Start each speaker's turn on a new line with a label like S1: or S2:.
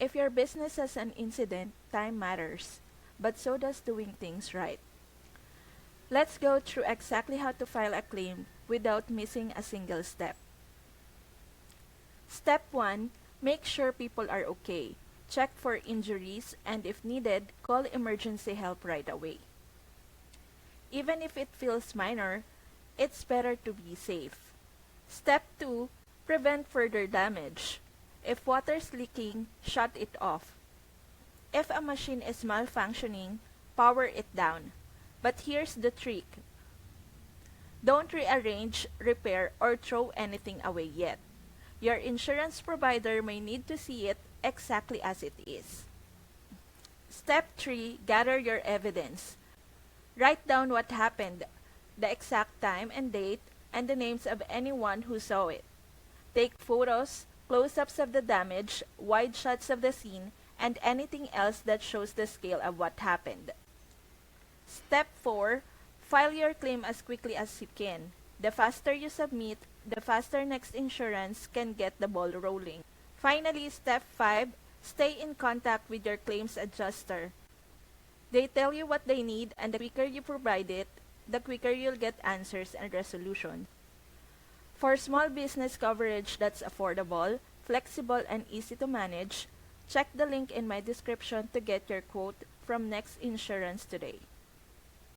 S1: If your business has an incident, time matters, but so does doing things right. Let's go through exactly how to file a claim without missing a single step. Step 1. Make sure people are okay. Check for injuries and if needed, call emergency help right away. Even if it feels minor, it's better to be safe. Step 2. Prevent further damage. If water's leaking, shut it off. If a machine is malfunctioning, power it down. But here's the trick. Don't rearrange, repair, or throw anything away yet. Your insurance provider may need to see it exactly as it is. Step 3. Gather your evidence. Write down what happened, the exact time and date, and the names of anyone who saw it. Take photos, close-ups of the damage, wide shots of the scene, and anything else that shows the scale of what happened. Step 4. File your claim as quickly as you can. The faster you submit, the faster next insurance can get the ball rolling. Finally, Step 5. Stay in contact with your claims adjuster. They tell you what they need, and the quicker you provide it, the quicker you'll get answers and resolution. For small business coverage that's affordable, flexible, and easy to manage, check the link in my description to get your quote from Next Insurance today.